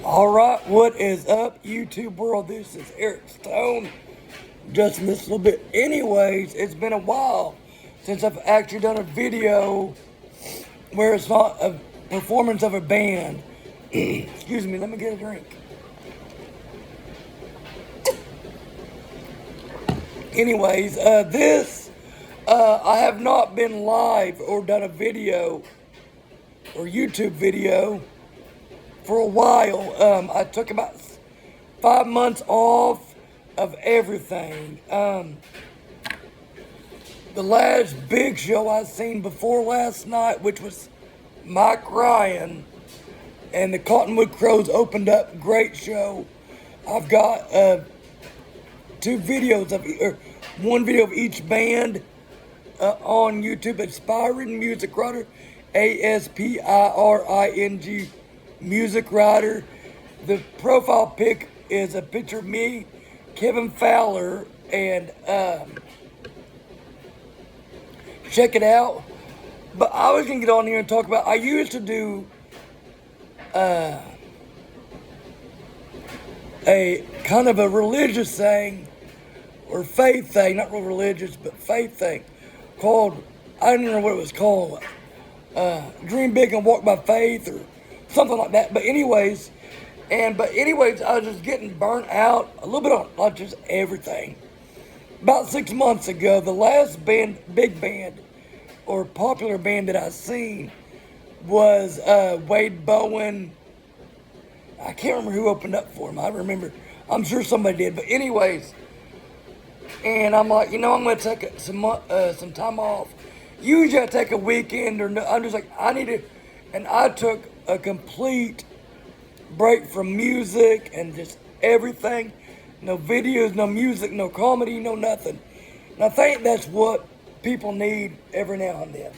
Alright, what is up, YouTube world? This is Eric Stone. Just in this little bit. Anyways, it's been a while since I've actually done a video where it's not a performance of a band. Excuse me, let me get a drink. Anyways, I have not been live or done a video or YouTube video for a while. I took about 5 months off of everything. The last big show I seen before last night, which was Mike Ryan and the Cottonwood Crows, opened up. Great show. I've got one video of each band on YouTube. Aspiring Music Writer, ASPIRING Music Writer. The profile pic is a picture of me, Kevin Fowler, and check it out. But I was gonna get on here and talk about, I used to do a kind of a religious thing, or faith thing, not real religious, but faith thing, called, I don't know what it was called, Dream Big and Walk by Faith, or something like that. But anyways, I was just getting burnt out a little bit on not just everything. About 6 months ago, the last big band, or popular band that I seen was Wade Bowen. I can't remember who opened up for him. I'm sure somebody did. But anyways, and I'm like, I'm going to take some time off. Usually I take a weekend, or no, I'm just like, and I took a complete break from music and just everything. No videos, no music, no comedy, no nothing. And I think that's what people need every now and then.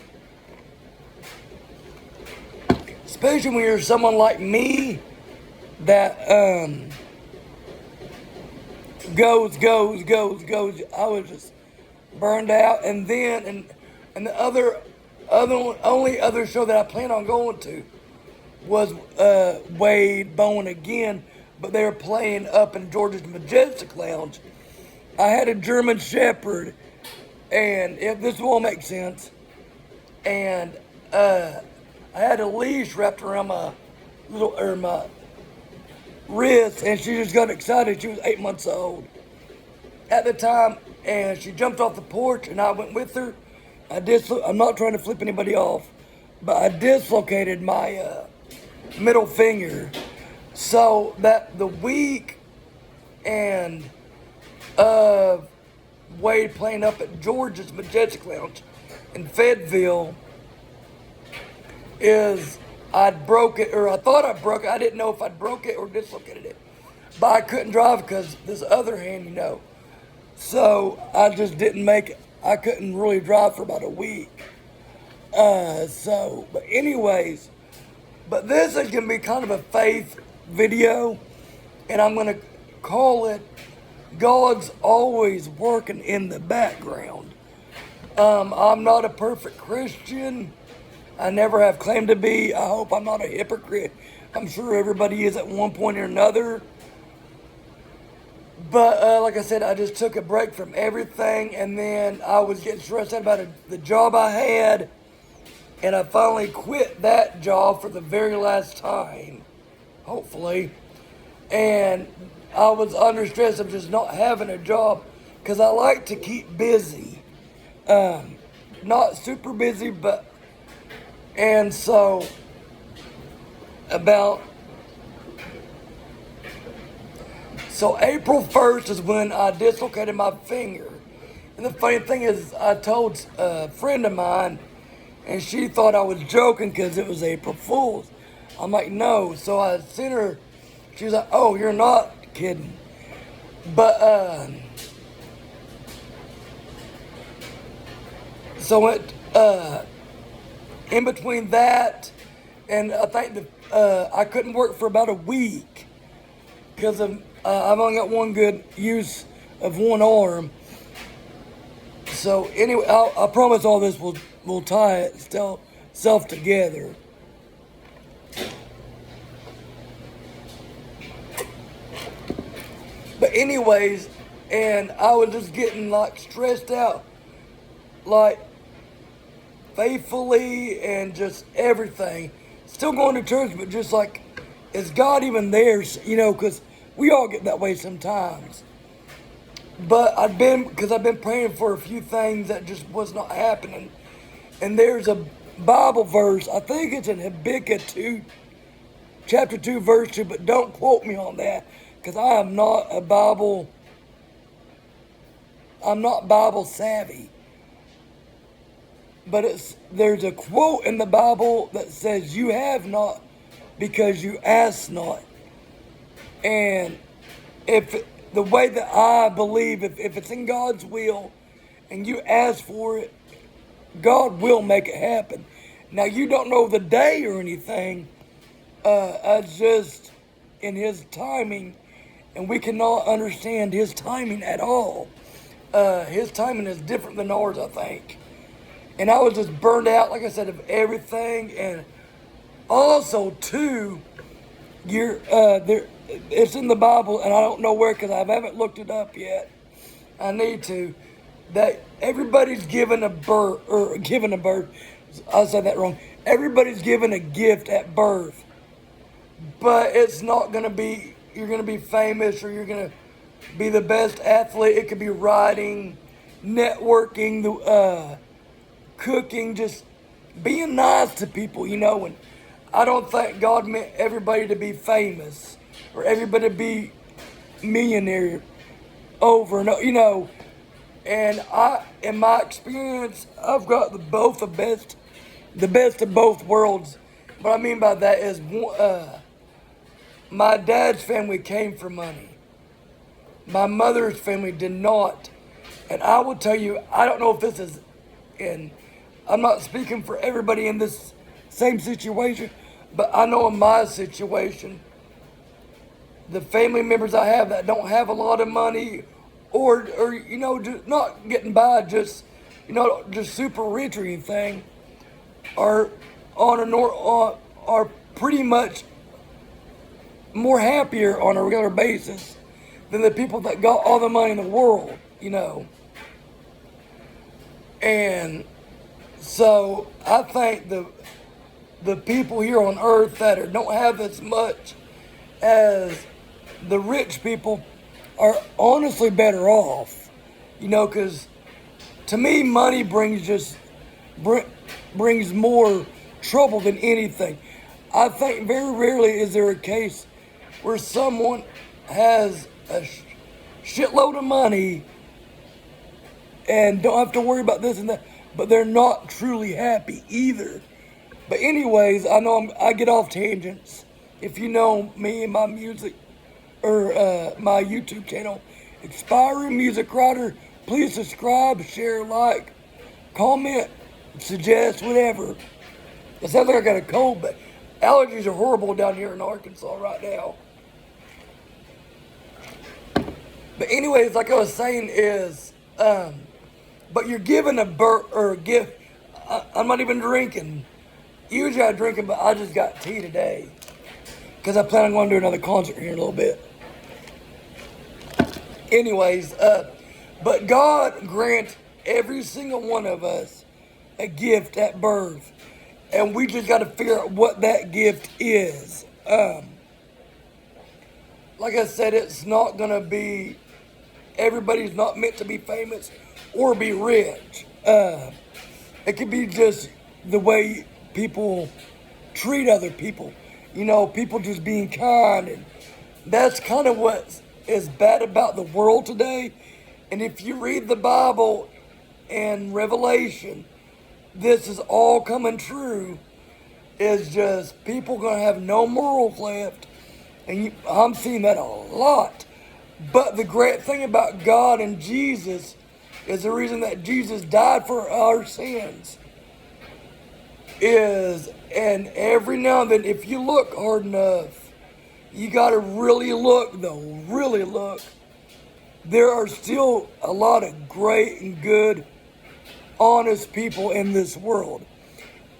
Especially when you're someone like me that goes. I was just burned out. And then, and the only other show that I plan on going to was Wade Bowen again, but they were playing up in Georgia's Majestic Lounge. I had a German Shepherd, and if this will make sense, and I had a leash wrapped around my wrist, and she just got excited. She was 8 months old at the time, and she jumped off the porch, and I went with her. I'm not trying to flip anybody off, but I dislocated my middle finger. So that the week and Wade playing up at Georgia's Majestic Lounge in Fayetteville is, I'd broke it, or I thought I broke it. I didn't know if I'd broke it or dislocated it, but I couldn't drive because this other hand, so I just didn't make it. I couldn't really drive for about a week. But anyways, but this is gonna be kind of a faith video, and I'm gonna call it God's Always Working in the Background. I'm not a perfect Christian. I never have claimed to be. I hope I'm not a hypocrite. I'm sure everybody is at one point or another. But like I said, I just took a break from everything, and then I was getting stressed out about the job I had, and I finally quit that job for the very last time, hopefully. And I was under stress of just not having a job, because I like to keep busy. Not super busy, but, and so April 1st is when I dislocated my finger. And the funny thing is, I told a friend of mine, and she thought I was joking because it was April Fool's. I'm like, no. So I sent her, she was like, oh, you're not kidding. But, so in between that, and I think I couldn't work for about a week because I've only got one good use of one arm. So anyway, I promise all this will tie itself together. But anyways, and I was just getting like stressed out, like faithfully and just everything. Still going to church, but just like, is God even there? You know, because we all get that way sometimes. But I've been praying for a few things that just was not happening. And there's a Bible verse, I think it's in Habakkuk 2, chapter 2, verse 2, but don't quote me on that, because I'm not Bible savvy. But there's a quote in the Bible that says, "You have not because you ask not." And if the way that I believe, if it's in God's will and you ask for it, God will make it happen. Now, you don't know the day or anything. It's just in His timing, and we cannot understand His timing at all. His timing is different than ours, I think. And I was just burned out, like I said, of everything. And also, too, it's in the Bible, and I don't know where because I haven't looked it up yet. I need to. That everybody's given a birth. I said that wrong. Everybody's given a gift at birth. But it's not going to be, you're going to be famous or you're going to be the best athlete. It could be writing, networking, cooking, just being nice to people, you know. And I don't think God meant everybody to be famous or everybody to be millionaire over and over, you know. And in my experience, I've got the best of both worlds. What I mean by that is, my dad's family came for money. My mother's family did not. And I will tell you, I don't know if this is I'm not speaking for everybody in this same situation, but I know in my situation, the family members I have that don't have a lot of money or you know, just not getting by, just, you know, just super rich or anything, are are pretty much more happier on a regular basis than the people that got all the money in the world, you know. And so I think the people here on earth that don't have as much as the rich people are honestly better off, you know, because to me, money brings more trouble than anything. I think very rarely is there a case where someone has a shitload of money and don't have to worry about this and that, but they're not truly happy either. But anyways, I know I get off tangents. If you know me and my music, or my YouTube channel, Expiring Music Writer, please subscribe, share, like, comment, suggest, whatever. It sounds like I got a cold, but allergies are horrible down here in Arkansas right now. But anyways, like I was saying is, but you're given a gift. I'm not even drinking. Usually I drink it, but I just got tea today because I plan on going to do another concert here in a little bit. Anyways, but God grants every single one of us a gift at birth, and we just got to figure out what that gift is. Like I said, it's not going to be, everybody's not meant to be famous or be rich. It could be just the way people treat other people. You know, people just being kind. And that's kind of what is bad about the world today. And if you read the Bible and Revelation, this is all coming true. Is just people going to have no morals left. And I'm seeing that a lot. But the great thing about God and Jesus is the reason that Jesus died for our sins. And every now and then, if you look hard enough, you got to really look, though, really look. There are still a lot of great and good, honest people in this world.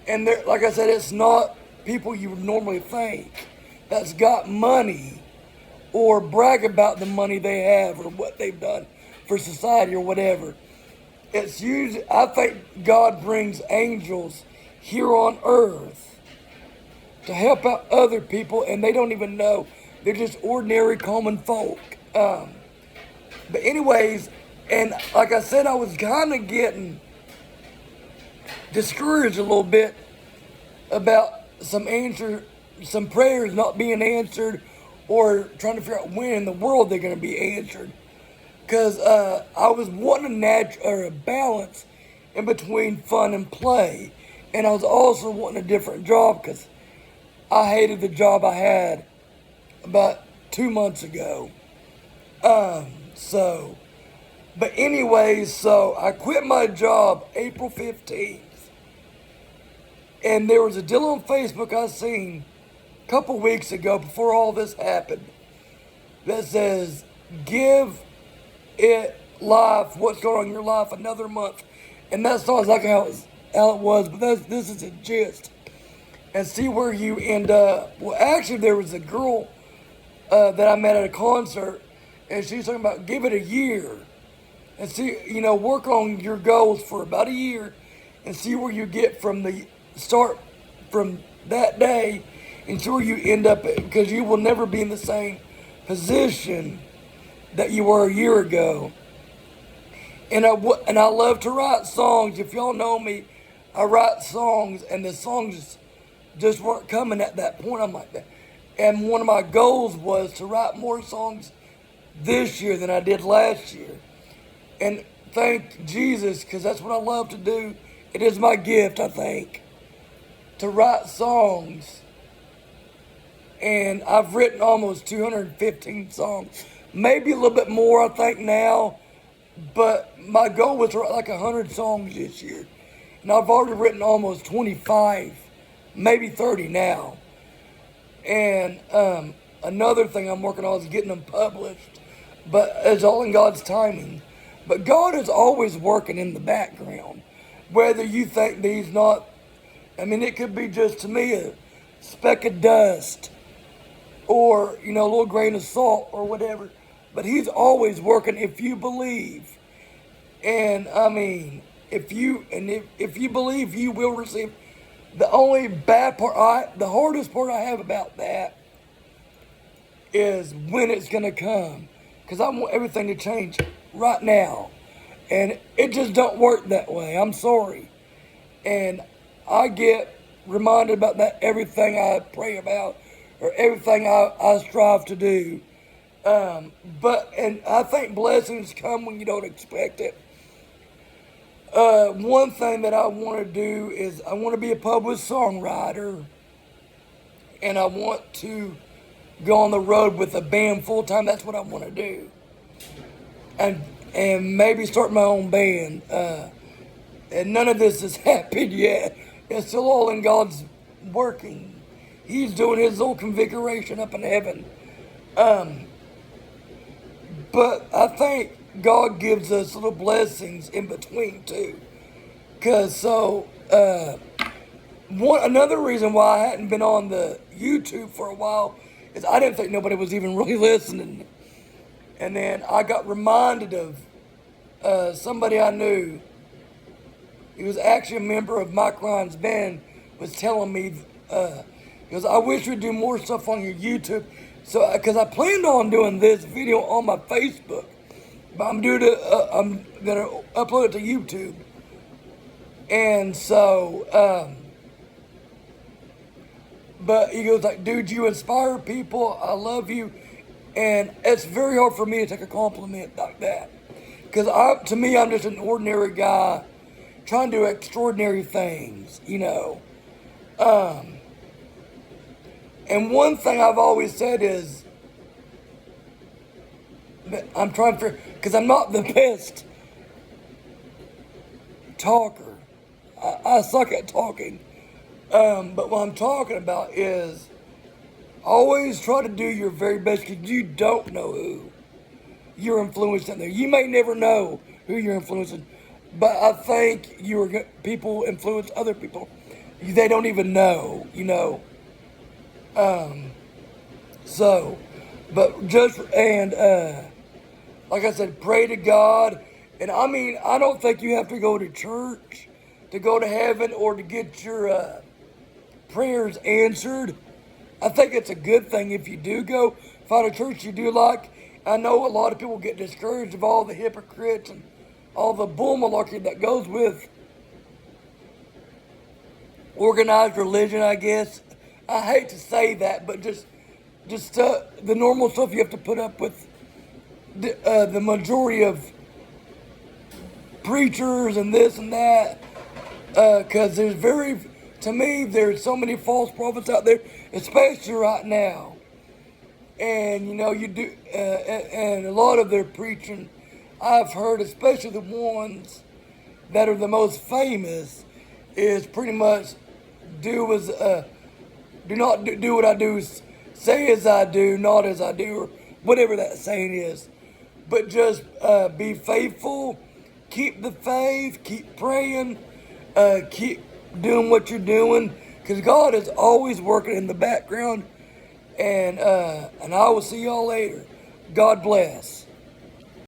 And like I said, it's not people you would normally think that's got money or brag about the money they have or what they've done for society or whatever. It's usually, I think God brings angels here on earth to help out other people, and they don't even know. They're just ordinary, common folk. But anyways, and like I said, I was kind of getting discouraged a little bit about some prayers not being answered, or trying to figure out when in the world they're going to be answered. Because I was wanting a balance in between fun and play. And I was also wanting a different job because I hated the job I had about 2 months ago. But anyways, so I quit my job April 15th. And there was a deal on Facebook I seen a couple weeks ago before all this happened that says, give it life, what's going on in your life, another month. And that's not exactly how it was, but this is a gist. And see where you end up. Well, actually, there was a girl that I met at a concert, and she's talking about give it a year. And see, work on your goals for about a year and see where you get from the start from that day and see where you end up at, because you will never be in the same position that you were a year ago. And I love to write songs. If y'all know me, I write songs, and the songs just weren't coming at that point. I'm like that. And one of my goals was to write more songs this year than I did last year. And thank Jesus, because that's what I love to do. It is my gift, I think, to write songs. And I've written almost 215 songs. Maybe a little bit more, I think, now. But my goal was to write like 100 songs this year. And I've already written almost 25, maybe 30 now. And another thing I'm working on is getting them published. But it's all in God's timing. But God is always working in the background. Whether you think that He's not, it could be just, to me, a speck of dust. Or, a little grain of salt or whatever. But He's always working if you believe. And, if you believe, you will receive. The only bad part, the hardest part I have about that is when it's going to come. Because I want everything to change right now. And it just don't work that way. I'm sorry. And I get reminded about that everything I pray about, or everything I strive to do. And I think blessings come when you don't expect it. One thing that I want to do is I want to be a published songwriter. And I want to go on the road with a band full time. That's what I want to do. And maybe start my own band. And none of this has happened yet. It's still all in God's working. He's doing His little configuration up in heaven. But I think God gives us little blessings in between too. Because another reason why I hadn't been on the YouTube for a while is I didn't think nobody was even really listening. And then I got reminded of somebody I knew. He was actually a member of Mike Ryan's band, was telling me, he goes, I wish we'd do more stuff on your YouTube. So, because I planned on doing this video on my Facebook, but I'm going to upload it to YouTube. And so, but he goes like, dude, you inspire people. I love you. And it's very hard for me to take a compliment like that. Because to me, I'm just an ordinary guy trying to do extraordinary things, And one thing I've always said is, that I'm trying to, because I'm not the best talker. I suck at talking. But what I'm talking about is, always try to do your very best, because you don't know who you're influencing there. You may never know who you're influencing, but I think people influence other people. They don't even know, But like I said, pray to God. And I mean, I don't think you have to go to church to go to heaven or to get your prayers answered. I think it's a good thing if you do go find a church you do like. I know a lot of people get discouraged of all the hypocrites and all the bull malarkey that goes with organized religion, I guess. I hate to say that, but just the normal stuff you have to put up with the majority of preachers and this and that, because to me, there's so many false prophets out there, especially right now. And and a lot of their preaching, I've heard, especially the ones that are the most famous, is pretty much do what I do, say as I do, not as I do, or whatever that saying is. But just be faithful, keep the faith, keep praying, keep doing what you're doing, because God is always working in the background. And I will see y'all later. God bless.